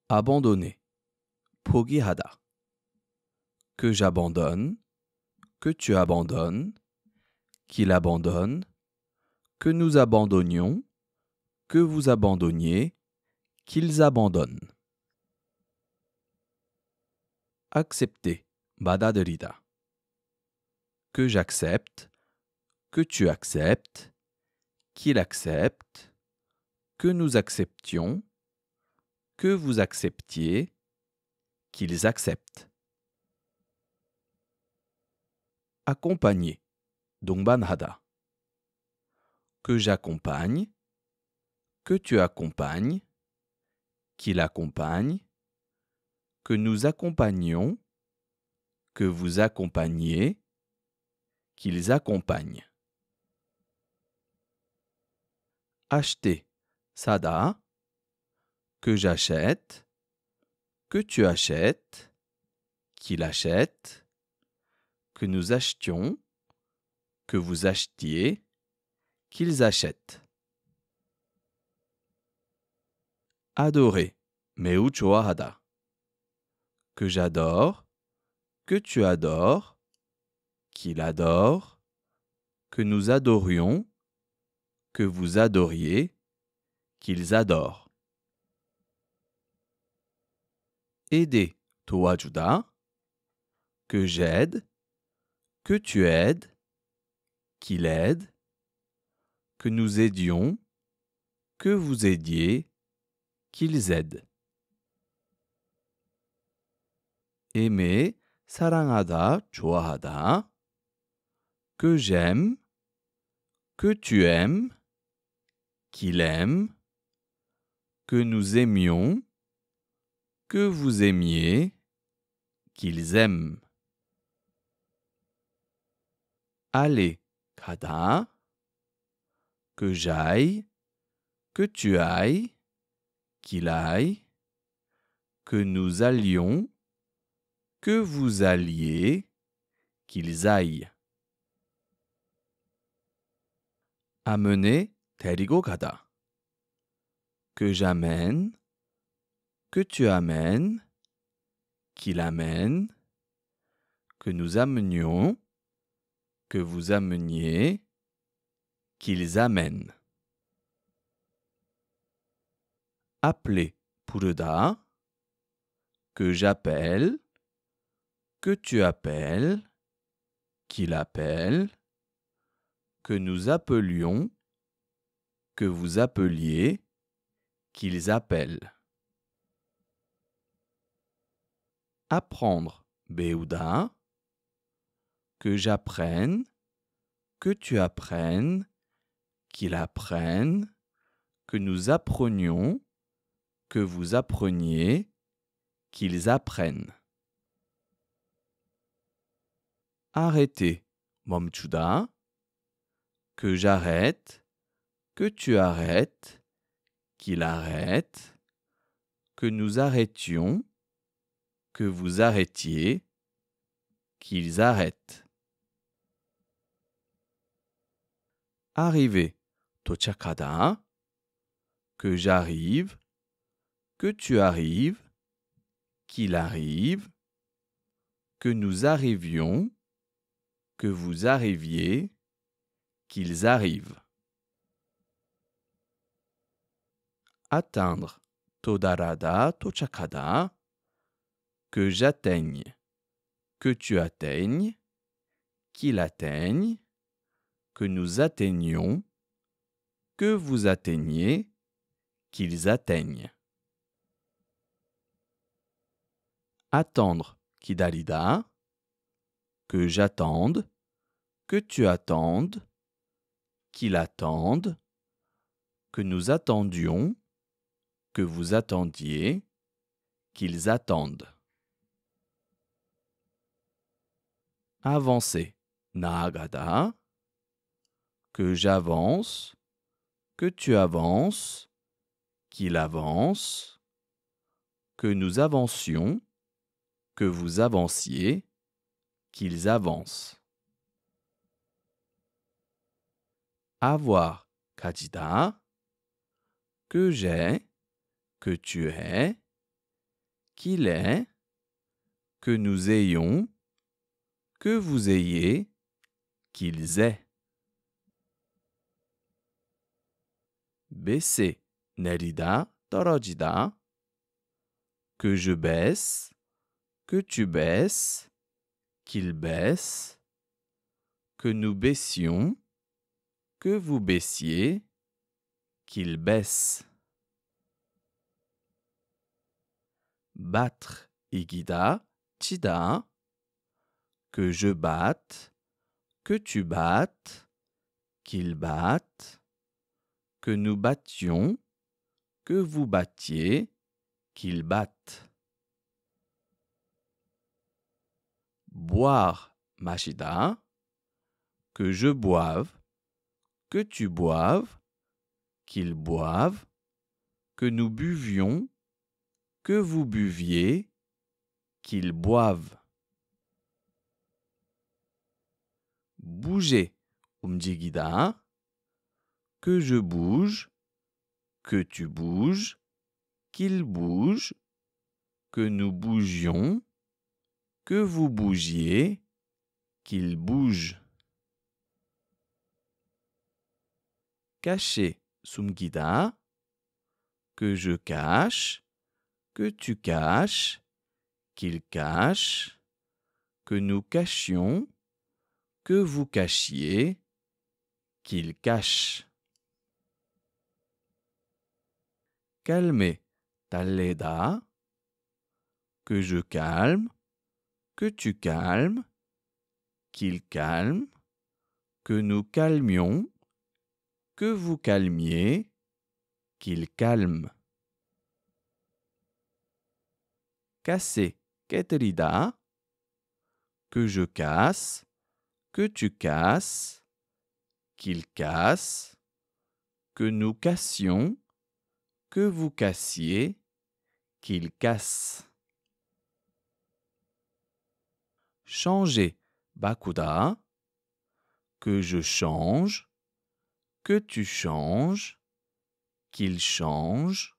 abandonner, 포기하다. Que j'abandonne, que tu abandonnes, qu'il abandonne, que nous abandonnions, que vous abandonniez, qu'ils abandonnent. Accepter, 받아들이다. Que j'accepte, que tu acceptes, qu'il accepte, que nous acceptions, que vous acceptiez, qu'ils acceptent. Accompagner, 동반하다. Que j'accompagne, que tu accompagnes, qu'il accompagne, que nous accompagnions, que vous accompagniez, qu'ils accompagnent. Acheter, 사다. Que j'achète, que tu achètes, qu'il achète, que nous achetions, que vous achetiez, qu'ils achètent. Adorer, 매우 좋아하다. Que j'adore, que tu adores, qu'il adore, que nous adorions, que vous adoriez, qu'ils adorent. Aider, 도와주다. Que j'aide, que tu aides, qu'il aide, que nous aidions, que vous aidiez, qu'ils aident. Aimer, 사랑하다, 좋아하다. Que j'aime, que tu aimes, qu'il aime, que nous aimions, que vous aimiez, qu'ils aiment. Aller, 가다. Que j'aille, que tu ailles, qu'il aille, que nous allions, que vous alliez, qu'ils aillent. Amener, 데리고 가다. Que j'amène, que tu amènes, qu'il amène, que nous amenions, que vous ameniez, qu'ils amènent. Appeler, 부르다. Que j'appelle, que tu appelles, qu'il appelle, que nous appelions, que vous appeliez, qu'ils appellent. Apprendre, 배우다. Que j'apprenne, que tu apprennes, qu'il apprenne, que nous apprenions, que vous appreniez, qu'ils apprennent. Arrêter, 멈추다. Que j'arrête, que tu arrêtes, qu'il arrête, que nous arrêtions, que vous arrêtiez, qu'ils arrêtent. Arriver, 도착하다. Que j'arrive, que tu arrives, qu'il arrive, que nous arrivions, que vous arriviez, qu'ils arrivent. Atteindre, 도달하다, 도착하다. Que j'atteigne, que tu atteignes, qu'il atteigne, que nous atteignions, que vous atteigniez, qu'ils atteignent. Attendre, 기다리다. Que j'attende, que tu attendes, qu'il attende, que nous attendions, que vous attendiez, qu'ils attendent. Avancer, 나아가다. Que j'avance, que tu avances, qu'il avance, que nous avancions, que vous avanciez, qu'ils avancent. Avoir, 가지다. Que j'ai, que tu aies, qu'il ait, que nous ayons, que vous ayez, qu'ils aient. baisser, 내리다, 떨어지다. Que je baisse, que tu baisses, qu'il baisse. Que nous baissions, que vous baissiez, qu'il baisse. battre, 이기다, 치다. Que je batte, que tu battes, qu'il batte. Que nous battions, que vous battiez, qu'il batte. boire, 마시다. Que je boive, que tu boives, qu'il boive. Que nous buvions, que vous buviez, qu'il boive. bouger, 움직이다. Que je bouge, que tu bouges, qu'il bouge. Que nous bougions, que vous bougiez, qu'il bouge. cacher, 숨기다. Que je cache, que tu caches, qu'il cache. Que nous cachions, que vous cachiez, qu'il cache. calmer, 달래다. Que je calme, que tu calmes, qu'il calme. Que nous calmions, que vous calmiez, qu'il calme. casser, 깨뜨리다. Que je casse, que tu casses, qu'il casse. Que nous cassions, que vous cassiez, qu'il casse. changer, 바꾸다. Que je change, que tu changes, qu'il change.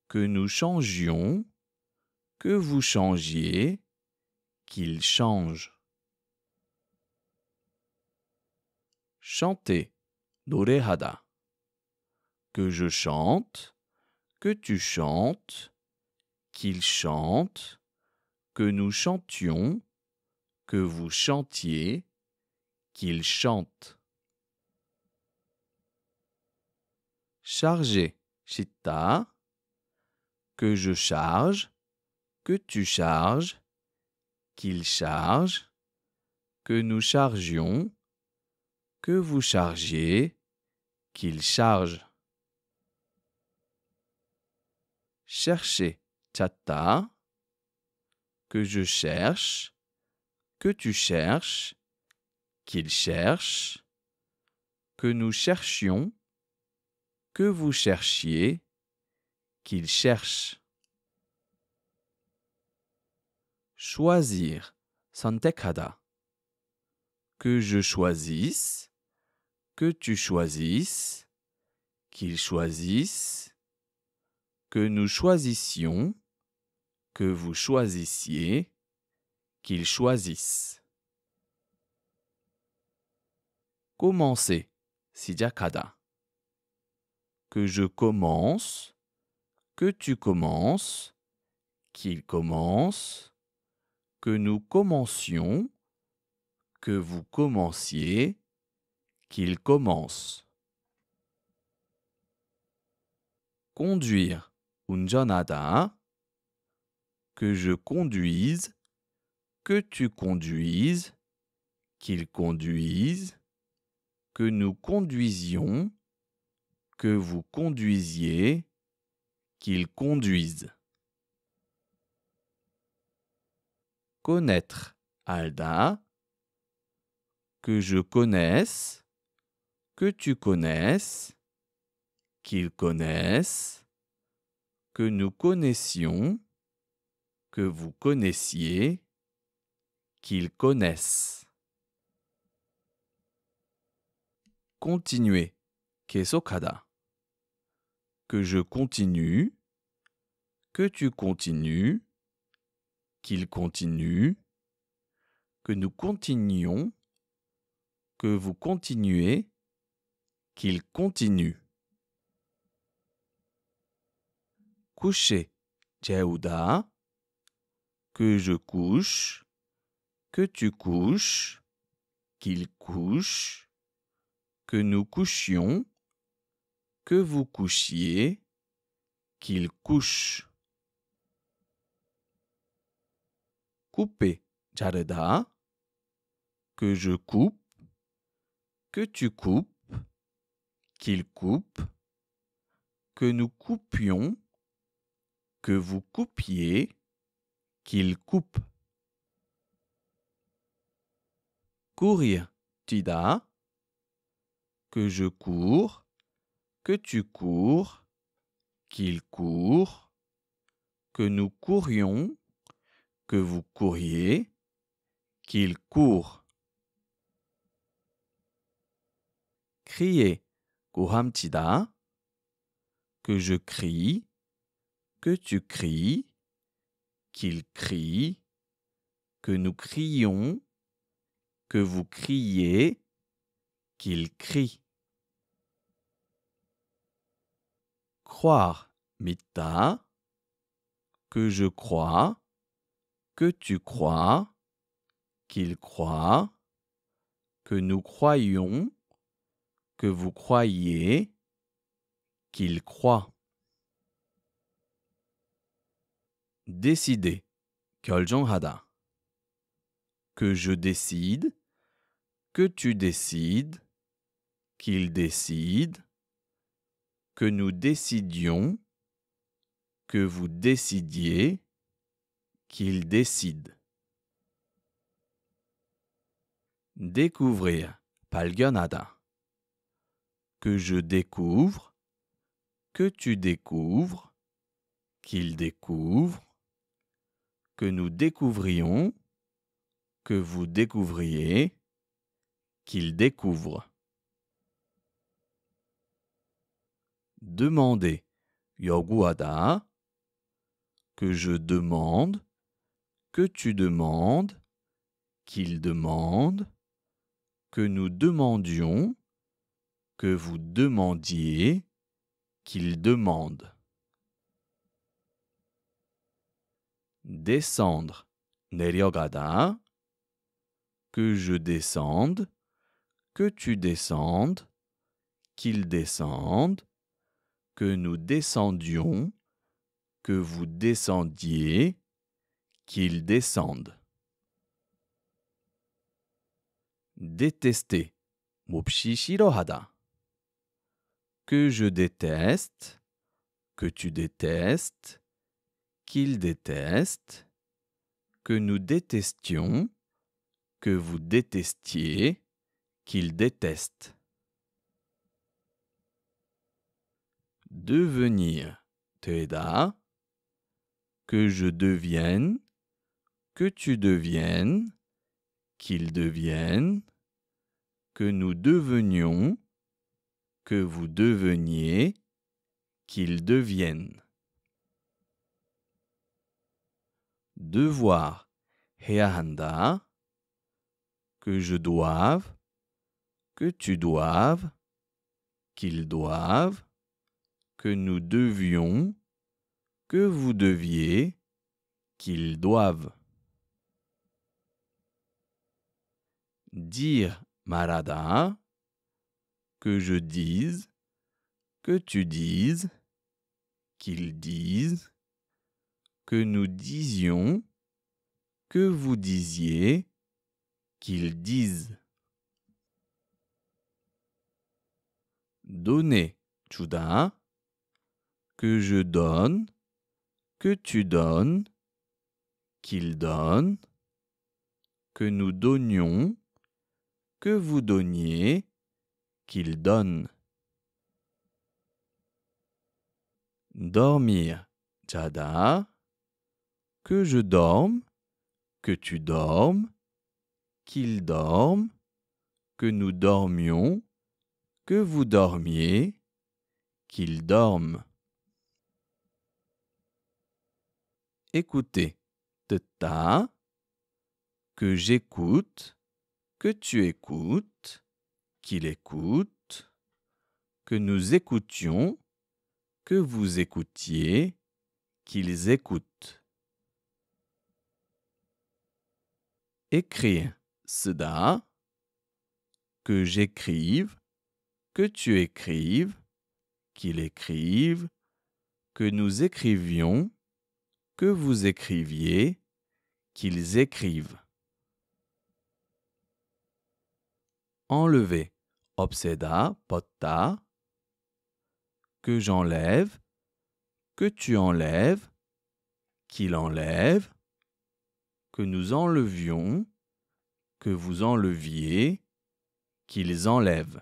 Que nous changions, que vous changiez, qu'il change. chanter, 노래하다. Que je chante, que tu chantes, qu'il chante. Que nous chantions, que vous chantiez, qu'il chante. charger, 싣다. Que je charge, que tu charges, qu'il charge. Que nous chargions, que vous chargiez, qu'il charge. chercher, 찾다. Que je cherche, que tu cherches, qu'il cherche. Que nous cherchions, que vous cherchiez, qu'il cherche. choisir, 선택하다. Que je choisisse, que tu choisisses, qu'il choisisse. Que nous choisissions, que vous choisissiez, qu'il choisisse. commencer, 시작하다. Que je commence, que tu commences, qu'il commence. Que nous commencions, que vous commenciez, qu'il commence. conduire, 운전하다. Que je conduise, que tu conduises, qu'il conduise. Que nous conduisions, que vous conduisiez, qu'il conduise. connaître, 알다. Que je connaisse, que tu connaisses, qu'il connaisse. Que nous connaissions, que vous connaissiez, qu'il connaisse. continuer, 계속하다. Que je continue, que tu continues, qu'il continue, que nous continuions, que vous continuez, qu'il continue. Coucher, 재우다, que je couche, que tu couches, qu'il couche, que nous couchions, que vous couchiez, qu'il couche. Couper, 자르다, que je coupe, que tu coupes, qu'il coupe, que nous coupions, que vous coupiez, qu'il coupe. Courir, 뛰다, que je cours, que tu cours, qu'il court, que nous courions, que vous couriez, qu'il court. Crier, 고함치다, que je crie, que tu cries, qu'il crie, que nous crions, que vous criez, qu'il crie. Croire, 믿다, que je crois, que tu crois, qu'il croit, que nous croyons, que vous croyez, qu'il croit. Décider, 결정하다, que je décide, que tu décides, qu'il décide, que nous décidions, que vous décidiez, qu'il décide. Découvrir, 발견하다, que je découvre, que tu découvres, qu'il découvre, que nous découvrions, que vous découvriez, qu'il découvre. Demander, 요구하다, que je demande, que tu demandes, qu'il demande, que nous demandions, que vous demandiez, qu'il demande. Descendre, 내려가다, que je descende, que tu descendes, qu'il descende, que nous descendions, que vous descendiez, qu'il descende. Détester, 몹시 싫어하다, que je déteste, que tu détestes, qu'il déteste, que nous détestions, que vous détestiez, qu'il déteste. Devenir, 되다, que je devienne, que tu deviennes, qu'il devienne, que nous devenions, que vous deveniez, qu'il devienne. Devoir, 해야 한다, que je doive, que tu doives, qu'il doive, que nous devions, que vous deviez, qu'ils doivent. Dire, 말하다, que je dise, que tu dises, qu'ils disent, que nous disions, que vous disiez, qu'ils disent. Donner, 주다, que je donne, que tu donnes, qu'il donne, que nous donnions, que vous donniez, qu'il donne. Dormir, 자다, que je dorme, que tu dormes, qu'il dorme, que nous dormions, que vous dormiez, qu'il dorme. Écoutez, 듣다, que j'écoute, que tu écoutes, qu'il écoute, que nous écoutions, que vous écoutiez, qu'ils écoutent. Écrire, 쓰다, que j'écrive, que tu écrives, qu'il écrive, que nous écrivions, que vous écriviez, qu'ils écrivent. Enlever, 없애다, 벗다, que j'enlève, que tu enlèves, qu'il enlève, que nous enlevions, que vous enleviez, qu'ils enlèvent.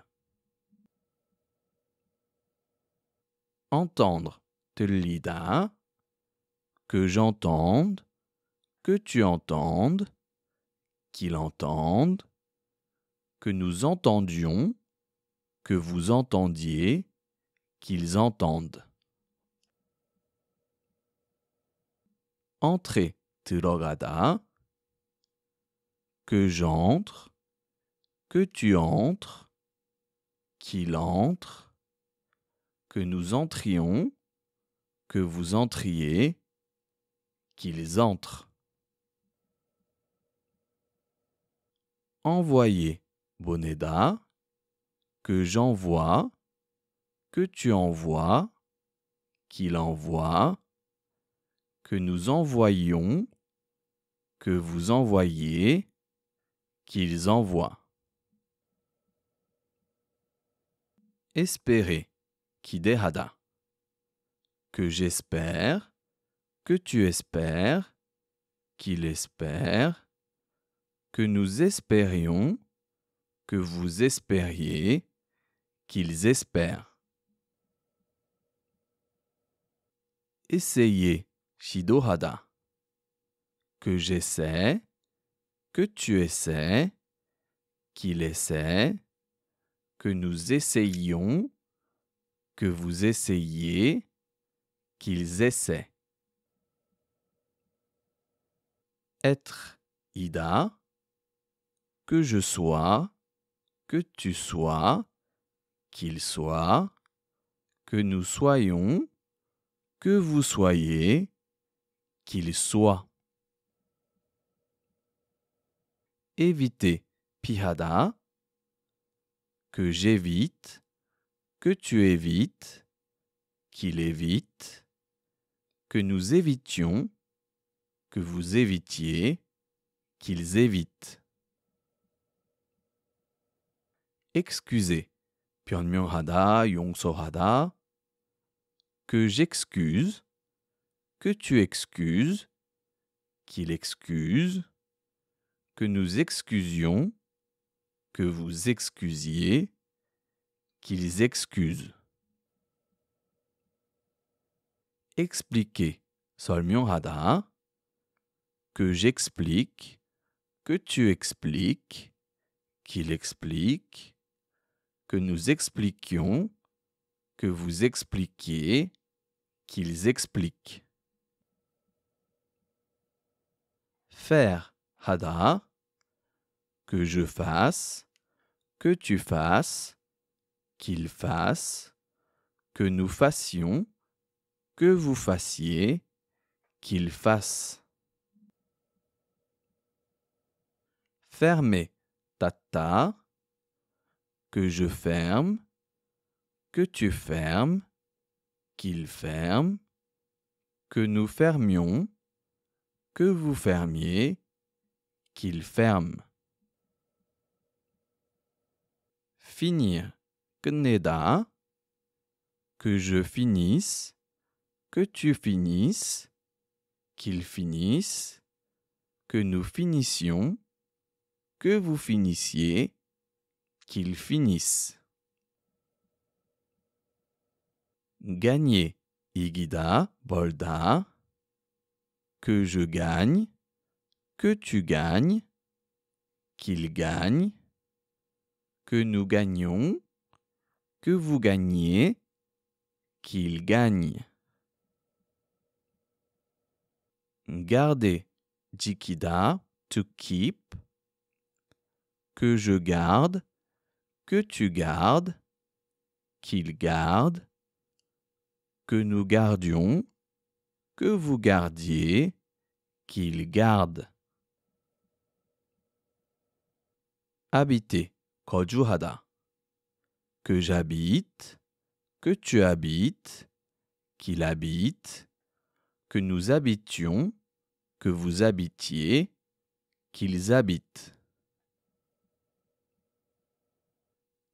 Entendre, 들리다, que j'entende, que tu entendes, qu'il entende, que nous entendions, que vous entendiez, qu'ils entendent. Entrer, 들어가다, que j'entre, que tu entres, qu'il entre, que nous entrions, que vous entriez, qu'ils entrent. Envoyer, 보내다, que j'envoie, que tu envoies, qu'il envoie, que nous envoyions, que vous envoyiez, qu'ils envoient. Espérer, 기대하다, que j'espère, que tu espères, qu'il espère, que nous espérions, que vous espériez, qu'ils espèrent. Essayer, 시도하다, que j'essaie, que tu essaies, qu'il essaie, que nous essayions, que vous essayiez, qu'ils essaient. Être, ida, que je sois, que tu sois, qu'il soit, que nous soyons, que vous soyez, qu'il soit. Éviter, 피하다, que j'évite, que tu évites, qu'il évite, que nous évitions, que vous évitiez, qu'ils évitent. Excuser, 변명하다, 용서하다, que j'excuse, que tu excuses, qu'il excuse, que nous excusions, que vous excusiez, qu'ils excusent. Expliquer, 설명하다, que j'explique, que tu expliques, qu'il explique, que nous expliquions, que vous expliquiez, qu'ils expliquent. Faire, 하다, que je fasse, que tu fasses, qu'il fasse, que nous fassions, que vous fassiez, qu'il fasse. Fermer, 닫다, que je ferme, que tu fermes, qu'il ferme, que nous fermions, que vous fermiez, qu'il ferme. Finir, 끝내다, que je finisse, que tu finisses, qu'il finisse, que nous finissions, que vous finissiez, qu'ils finissent. Gagner, 이기다, 벌다, que je gagne, que tu gagnes, qu'il gagne, que nous gagnions, que vous gagniez, qu'il gagne. Garder, 지키다, to keep. Que je garde, que tu gardes, qu'il garde. Que nous gardions, que vous gardiez, qu'il garde. Habiter, 거주하다. Que j'habite, que tu habites, qu'il habite. Que nous habitions, que vous habitiez, qu'ils habitent.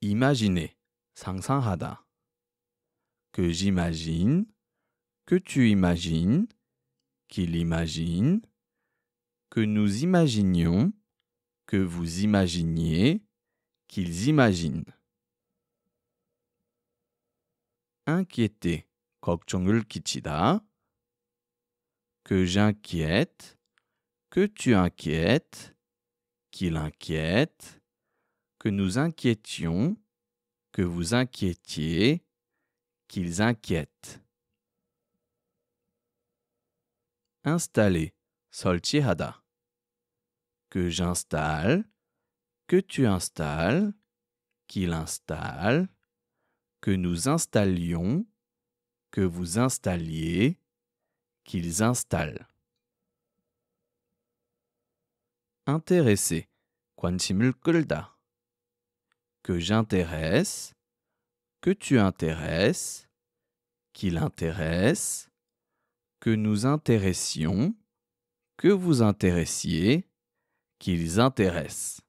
Imaginer, 상상하다. Que j'imagine, que tu imagines, qu'il imagine. Que nous imaginions, que vous imaginiez, qu'ils imaginent. Inquiéter, 걱정을 끼치다. Que j'inquiète, que tu inquiètes, qu'il inquiète. Que nous inquiétions, que vous inquiétiez, qu'ils inquiètent. Installer, 설치하다. Que j'installe, que tu installes, qu'il installe. Que nous installions, que vous installiez, qu'ils installent. Intéresser, 관심을 끌다. Que j'intéresse, que tu intéresses, qu'il intéresse. Que nous intéressions, que vous intéressiez, qu'ils intéressent.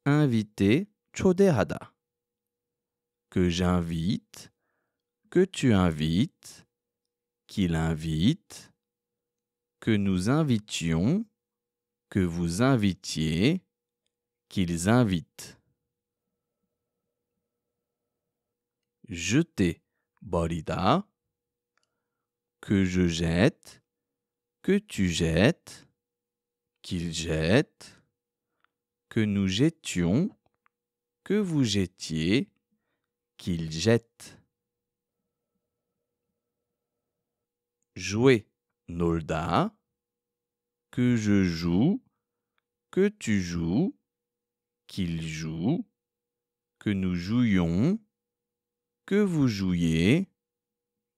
Inviter, 초대하다. Que j'invite, que tu invites, qu'il invite. Que nous invitions, que vous invitiez, qu'ils invitent. Jeter, 버리다. Que je jette, que tu jettes, qu'il jette. Que nous jettions, que vous jettiez, qu'il jette. Jouer, 놀다. Que je joue, que tu joues, qu'il joue. Que nous jouions, que vous jouiez,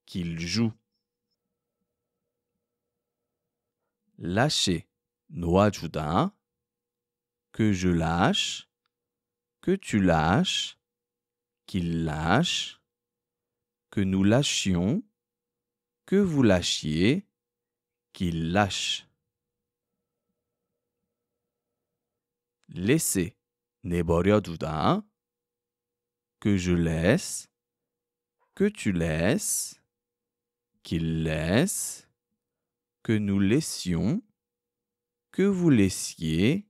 qu'il joue. Lâcher, 놓아주다. Que je lâche, que tu lâches, qu'il lâche. Que nous lâchions, que vous lâchiez, qu'il lâche. Laisser, 내버려두다. Que je laisse, que tu laisses, qu'il laisse. Que nous laissions, que vous laissiez,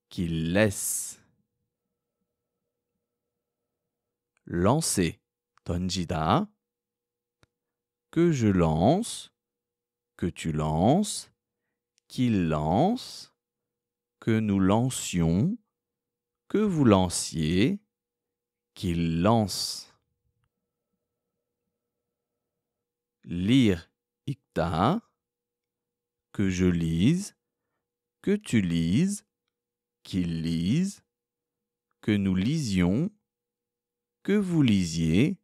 qu'il laisse. Lancer, 던지다. Que je lance, que tu lances, qu'il lance. Que nous lancions, que vous lanciez, qu'il lance. Lire, 읽다. Que je lise, que tu lises, qu'il lise. Que nous lisions, que vous lisiez,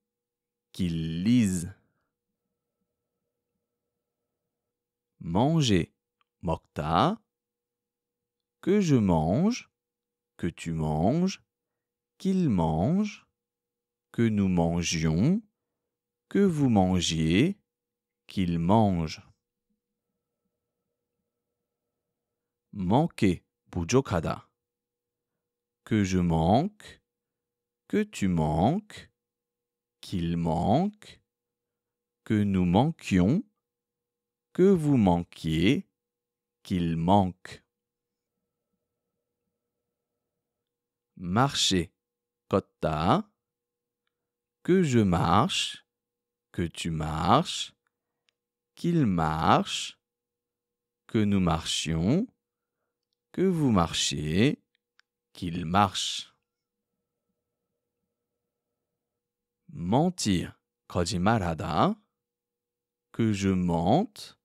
qu'il lise. Manger, 먹다. Que je mange, que tu manges, qu'il mange. Que nous mangions, que vous mangiez, qu'il mange. Manquer, 부족하다. Que je manque, que tu manques, qu'il manque. Que nous manquions, que vous manquiez, qu'il manque. Marcher, 걷다. Que je marche, que tu marches, qu'il marche. Que nous marchions, que vous marchiez, qu'il marche. Mentir, 거짓말하다. Que je mente,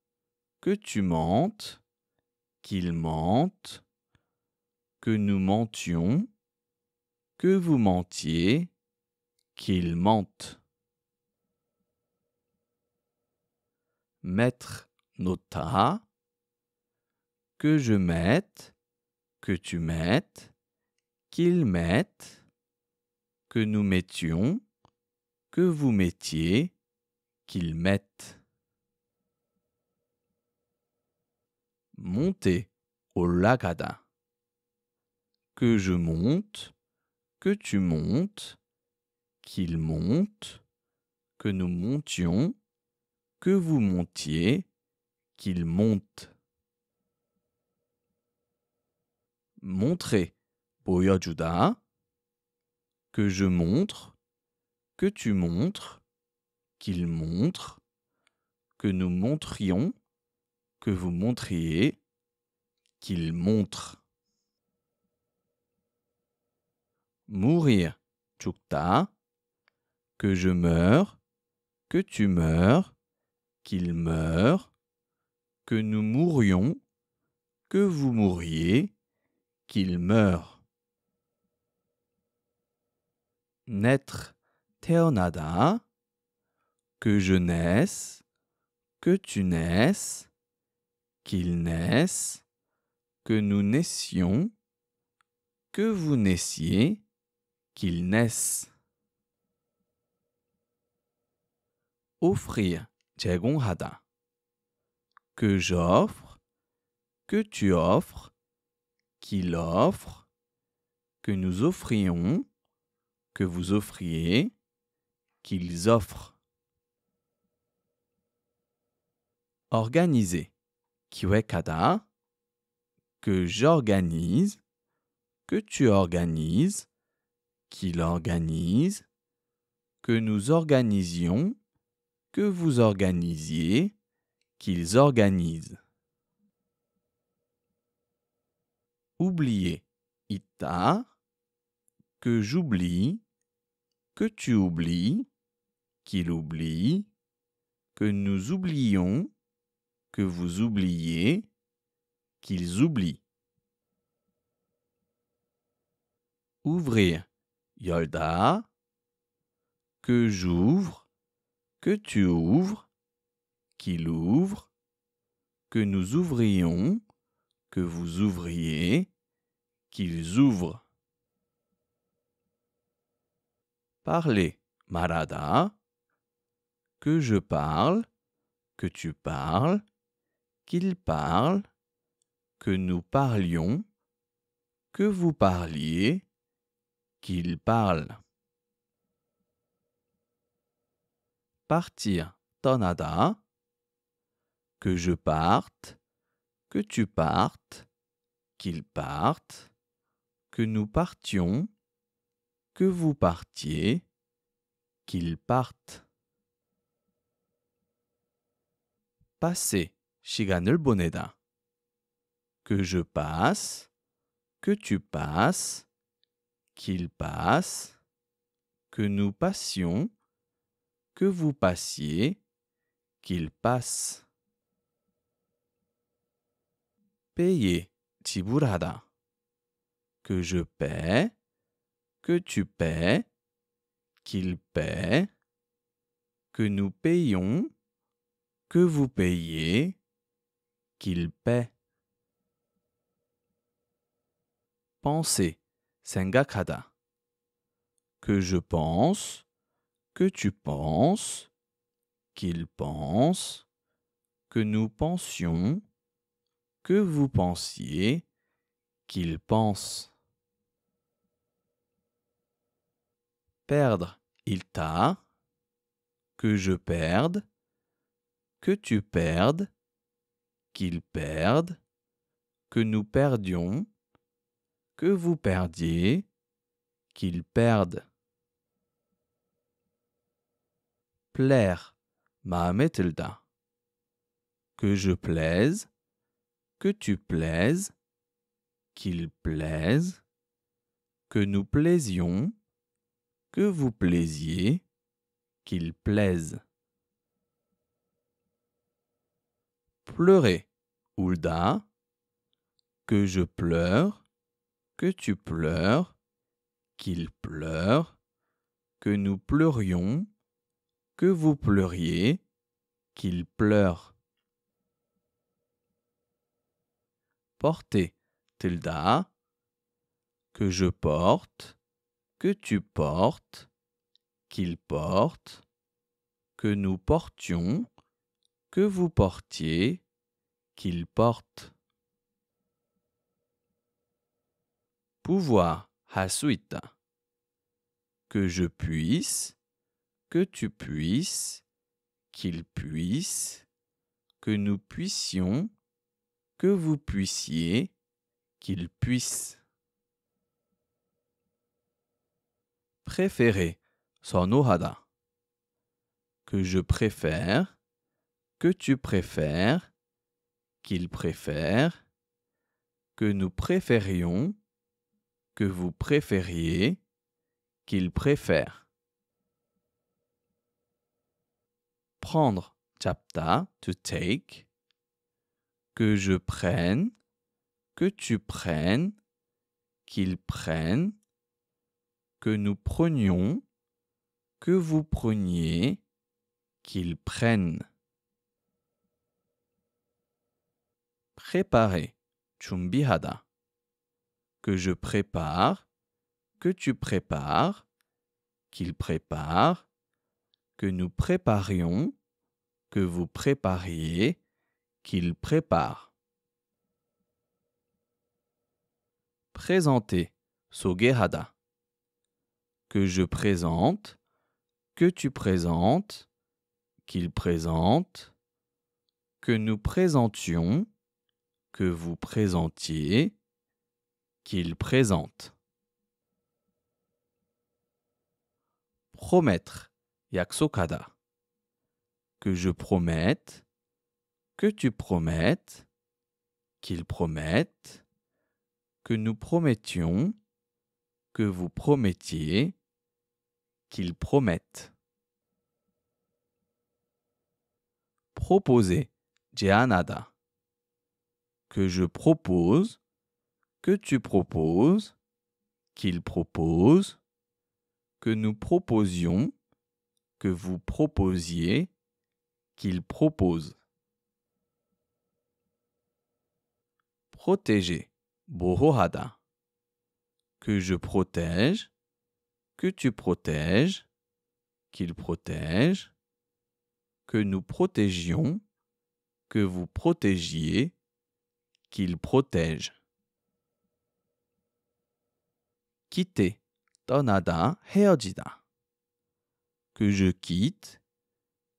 que tu mentes, qu'il mente, que nous mentions, que vous mentiez, qu'il mente. Mettre nota, que je mette, que tu mettes, qu'il mette, que nous mettions, que vous mettiez, qu'il mette. Monter 올라가다. Que je monte, que tu montes, qu'il monte, que nous montions, que vous montiez, qu'il monte. Montrer 보여주다. Que je montre, que tu montres, qu'il montre, que nous montrions, que vous montriez, qu'il montre. Mourir 죽다. Que je meurs, que tu meurs, qu'il meure, que nous mourions, que vous mouriez, qu'il meure. Naître 태어나다. Que je naisse, que tu naisses, qu'il naisse, que nous naissions, que vous naissiez, qu'il naisse. Offrir 제공하다. Que j'offre, que tu offres, qu'il offre, que nous offrions, que vous offriez, qu'ils offrent. Organiser 기획하다. Que j'organise, que tu organises, qu'il organise, que nous organisions, que vous organisiez, qu'ils organisent. Oublier 잊다. Que j'oublie, que tu oublies, qu'il oublie, que nous oublions, que vous oubliez, qu'ils oublient. Ouvrir 열다. Que j'ouvre, que tu ouvres, qu'il ouvre, que nous ouvrions, que vous ouvriez, qu'ils ouvrent. Parler 말하다. Que je parle, que tu parles, qu'il parle, que nous parlions, que vous parliez, qu'il parle. Partir 떠나다. Que je parte, que tu partes, qu'il parte, que nous partions, que vous partiez, qu'il parte. Passer 시간을 보내다. Que je passe, que tu passes, qu'il passe, que nous passions, que vous passiez, qu'il passe. Payer 지불하다. Que je paie, que tu paies, qu'il paie, que nous payons, que vous payez, qu'il paie. Penser 생각하다. Que je pense, que tu penses, qu'il pense, que nous pensions, que vous pensiez, qu'il pense. Perdre 잃다. Que je perde, que tu perdes, qu'il perde, que nous perdions, que vous perdiez, qu'il perde. Plaire 마음에 들다. Que je plaise, que tu plaises, qu'il plaise, que nous plaisions, que vous plaisiez, qu'il plaise. pleurer, 울다. Que je pleure, que tu pleures, qu'il pleure, que nous pleurions, que vous pleuriez, qu'il pleure. Porter, tilda. Que je porte, que tu portes, qu'il porte, que nous portions, que vous portiez, qu'il porte. Pouvoir, 할 수 있다. Que je puisse, que tu puisses, qu'il puisse, que nous puissions, que vous puissiez, qu'il puisse. Préférer, 선호하다. Que je préfère, que tu préfères, qu'il préfère, que nous préférions, que vous préfériez, qu'il préfère. Prendre, 잡다, to take. Que je prenne, que tu prennes, qu'il prenne, que nous prenions, que vous preniez, qu'il prenne. Préparer, 준비하다. Que je prépare, que tu prépares, qu'il prépare, que nous préparions, que vous prépariez, qu'il prépare. Présenter, 소개하다. Que je présente, que tu présentes, qu'il présente, que nous présentions, que vous présentiez, qu'il présente. Promettre, 약속하다. Que je promette, que tu promettes, qu'il promette, que nous promettions, que vous promettiez, qu'il promette. Proposer, 제안하다. Que je propose, que tu proposes, qu'il propose, que nous proposions, que vous proposiez, qu'il propose. Protéger, 보호하다. Que je protège, que tu protèges, qu'il protège, que nous protégions, que vous protégiez, qu'il protège. Quitter, 떠나다, 헤어지다. Que je quitte,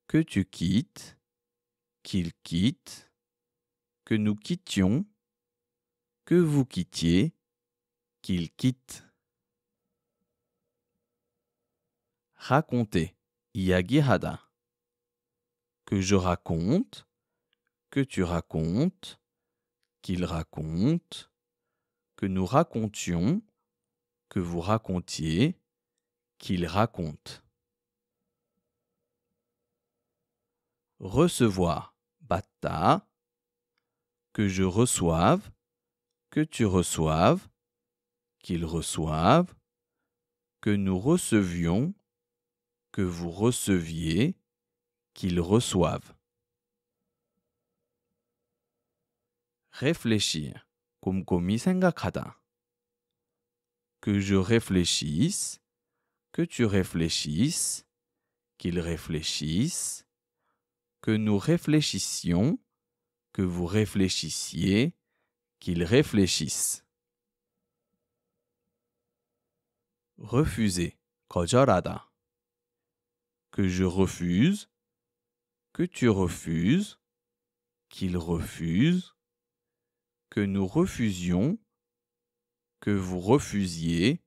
que tu quittes, qu'il quitte, que nous quittions, que vous quittiez, qu'il quitte. Raconter, 이야기하다. Que je raconte, que tu racontes, qu'il raconte, que nous racontions, que vous racontiez, qu'il raconte. Recevoir, 받다. Que je reçoive, que tu reçoives, qu'il reçoive, que nous recevions, que vous receviez, qu'il reçoive. Réfléchir, 곰곰이 생각하다. Que je réfléchisse, que tu réfléchisses, qu'il réfléchisse, que nous réfléchissions, que vous réfléchissiez, qu'il réfléchisse. Refuser, 거절하다. Que je refuse, que tu refuses, qu'il refuse, que nous refusions, que vous refusiez,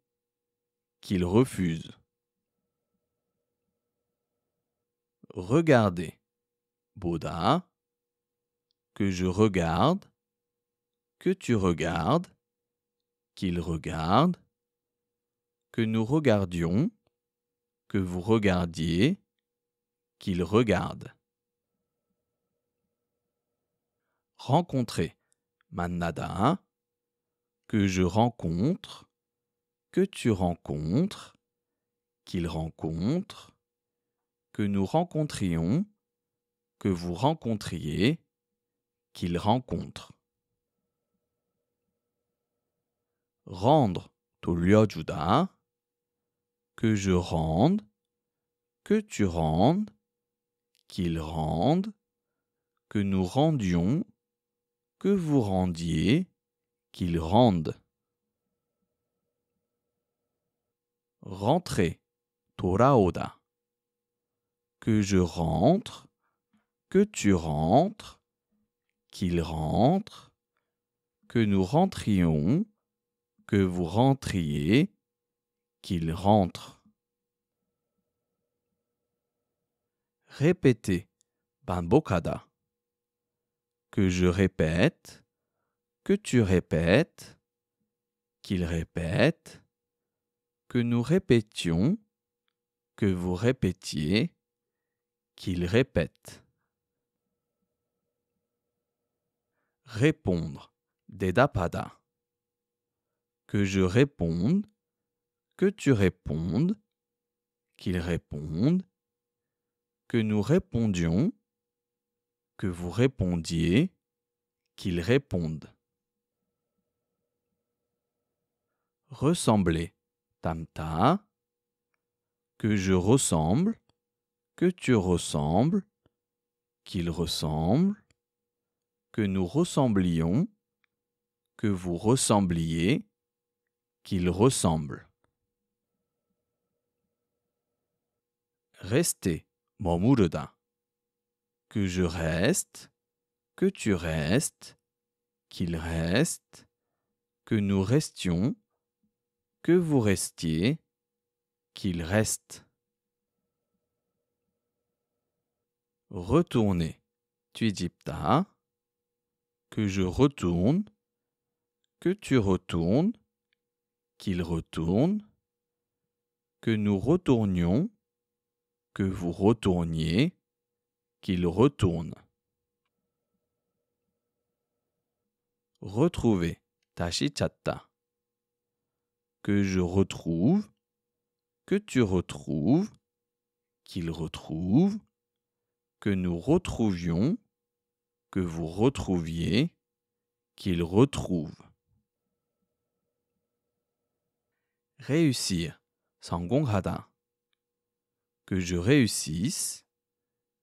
qu'il refuse. Regarder, 보다. Que je regarde, que tu regardes, qu'il regarde, que nous regardions, que vous regardiez, qu'il regarde. rencontrer, 만나다, que je rencontre, que tu rencontres, qu'il rencontre, que nous rencontrions, que vous rencontriez, qu'il rencontre. Rendre, 돌려주다, que je rende, que tu rendes, qu'il rende, que nous rendions, que vous rendiez, qu'il rende. Rentrer, 돌아오다, que je rentre, que tu rentres, qu'il rentre, que nous rentrions, que vous rentriez, qu'il rentre. Répéter, 반복하다, que je répète, que tu répètes, qu'il répète, que nous répétions, que vous répétiez, qu'il répète. Répondre, 대답하다, que je réponde, que tu répondes, qu'il réponde, que nous répondions, que vous répondiez, qu'il réponde. Ressembler, 닮다, que je ressemble, que tu ressembles, qu'il ressemble, que nous ressemblions, que vous ressembliez, qu'il ressemble. Rester, 머무르다, que je reste, que tu restes, qu'il reste, que nous restions, que vous restiez, qu'il reste. Retourner, 뒤집다, que je retourne, que tu retournes, qu'il retourne, que nous retournions, que vous retourniez, qu'il retourne. Retrouver, 다시 찾다, que je retrouve, que tu retrouves, qu'il retrouve, que nous retrouvions, que vous retrouviez, qu'il retrouve. Réussir, 성공하다, que je réussisse,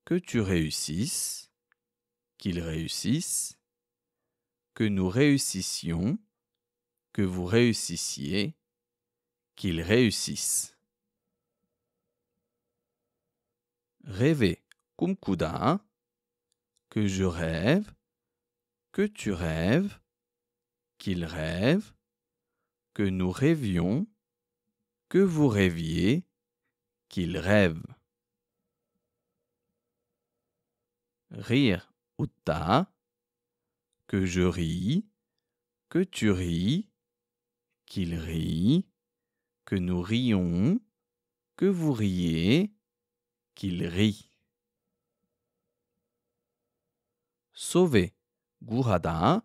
que tu réussisses, qu'il réussisse, que nous réussissions, que vous réussissiez, qu'il réussisse. Rêver, 꿈꾸다, que je rêve, que tu rêves, qu'il rêve, que nous rêvions, que vous rêviez, qu'il rêve. Rire, 웃다, que je ris, que tu ris, qu'il rit, que nous rions, que vous riez, qu'il rit. Sauver, 구하다,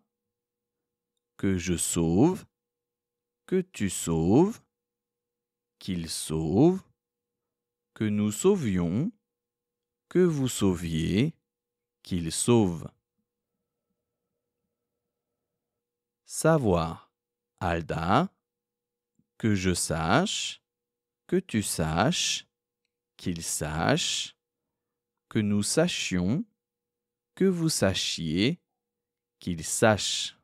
que je sauve, que tu sauves, qu'il sauve, que nous sauvions, que vous sauviez, qu'il sauve. Savoir, 알다, que je sache, que tu saches, qu'il sache, que nous sachions, que vous sachiez, qu'il sache.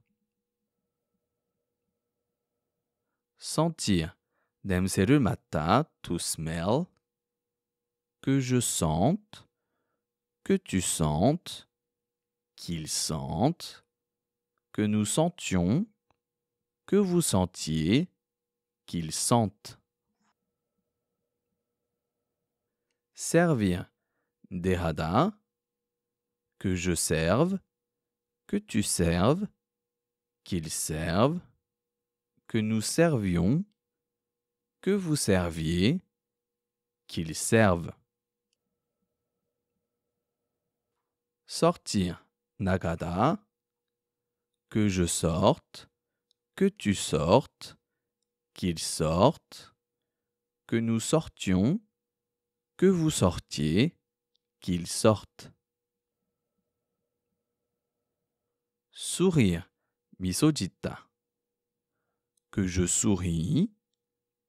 Sentir, 냄새를 맡다, to smell, que je sente, que tu sentes, qu'il sente, que nous sentions, que vous sentiez, qu'il sente. Servir, 대하다, que je serve, que tu serves, qu'il serve, que nous servions, que vous serviez, qu'il serve. Sortir, 나가다, que je sorte, que tu sortes, qu'il sorte, que nous sortions, que vous sortiez, qu'il sorte. Sourire, misojita. Que je souris,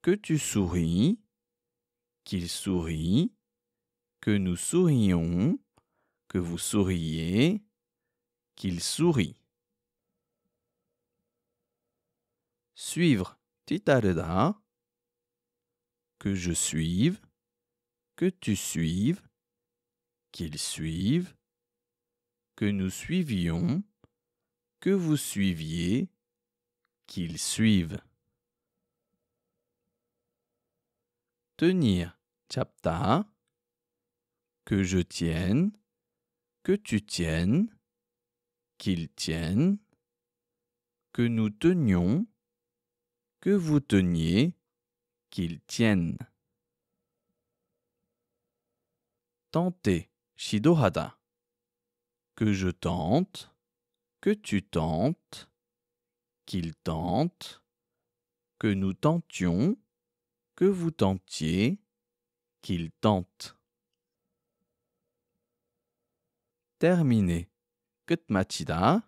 que tu souris, qu'il sourit, que nous sourions, que vous souriez, qu'il sourit. Suivre, titareda. Que je suive, que tu suives, qu'il suive, que nous suivions, que vous suiviez, qu'il suive. Tenir, chapta. Que je tienne, que tu tiennes, qu'il tienne, que nous tenions, que vous teniez, qu'il tienne. Tenter, shidohada. Que je tente, que tu tentes, qu'il tente, que nous tentions, que vous tentiez, qu'il tente. Terminer, kutmachida.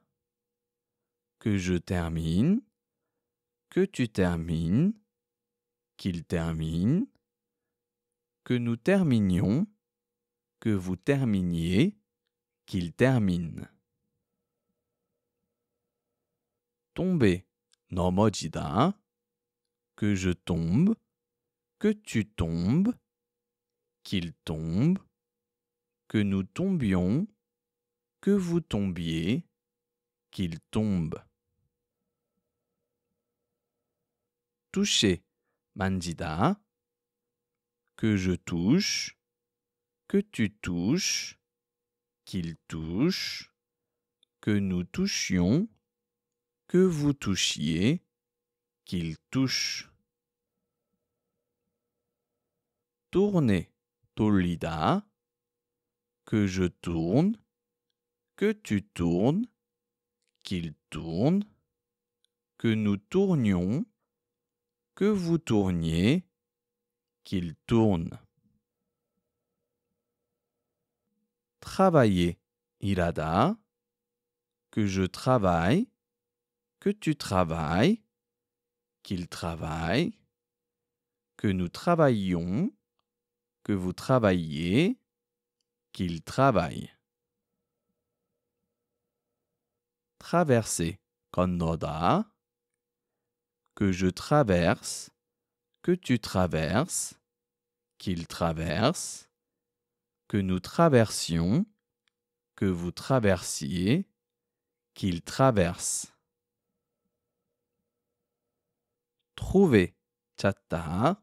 Que je termine, que tu termines, qu'il termine, que nous terminions, que vous terminiez, qu'il termine. Tomber, nomojida. Que je tombe, que tu tombes, qu'il tombe, que nous tombions, que vous tombiez, qu'il tombe. Toucher, manjida. Que je touche, que tu touches, qu'il touche, que nous touchions, que vous touchiez, qu'il touche. Tourner, tolida. Que je tourne, que tu tournes, qu'il tourne, que nous tournions, que vous tourniez, qu'il tourne. Travailler, irada. Que je travaille, que tu travailles, qu'il travaille, que nous travaillions, que vous travailliez, qu'il travaille. Traverser, konnoda. Que je traverse, que tu traverses, qu'il traverse, que nous traversions, que vous traversiez, qu'il traverse. Trouver, chatta.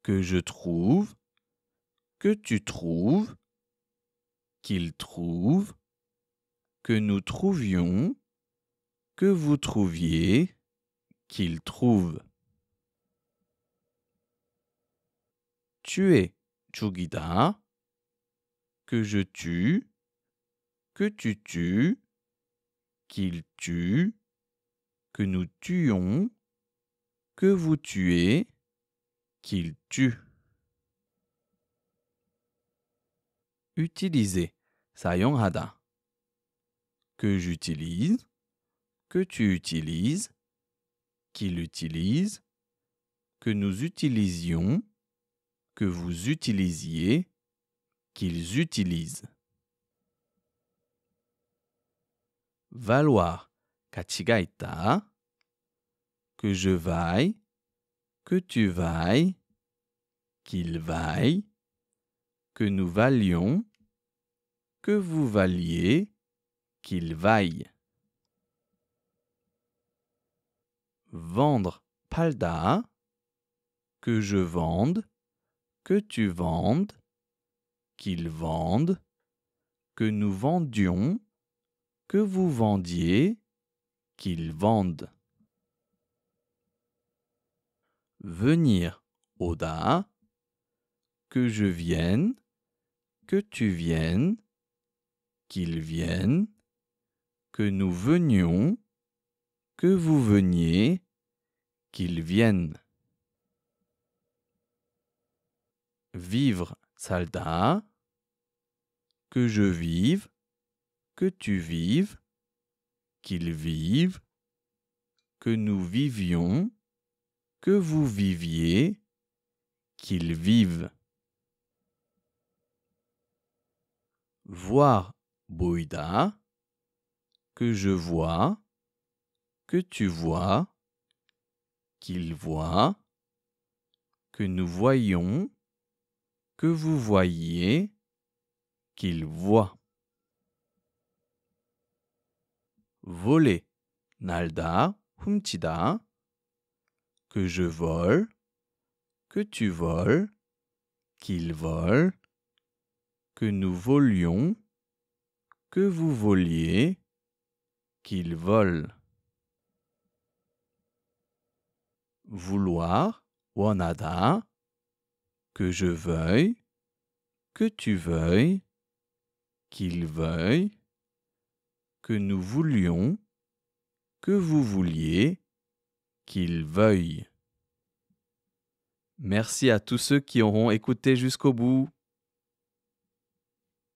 Que je trouve, que tu trouves, qu'il trouve, que nous trouvions, que vous trouviez, qu'il trouve. Tuer, chugida. Que je tue, que tu tues, qu'il tue, que nous tuions, que vous tuez, qu'il tue. Utiliser, sayonhada. Que j'utilise, que tu utilises, qu'il utilise, que nous utilisions, que vous utilisiez, qu'ils utilisent. Valoir, kachigaita. Que je vaille, que tu vailles, qu'il vaille, que nous valions, que vous valiez, qu'il vaille. Vendre, palda. Que je vende, que tu vendes, qu'il vende, que nous vendions, que vous vendiez, qu'il vendent. Venir, oda. Que je vienne, que tu viennes, qu'il vienne, que nous venions, que vous veniez, qu'ils viennent. Vivre, 살다. Que je vive, que tu vives, qu'ils vivent, que nous vivions, que vous viviez, qu'ils vivent. Voir, 보이다. Que je vois, que tu vois, qu'ils voient, que nous voyons, que vous voyiez, qu'ils voient. Voler, 날다, 훔치다. Que je vole, que tu voles, qu'ils volent, que nous volions, que vous voliez, qu'ils volent. Vouloir, 원하다. Que je veuille, que tu veuilles, qu'ils veuillent, que nous voulions, que vous vouliez, qu'ils veuillent. Merci à tous ceux qui auront écouté jusqu'au bout.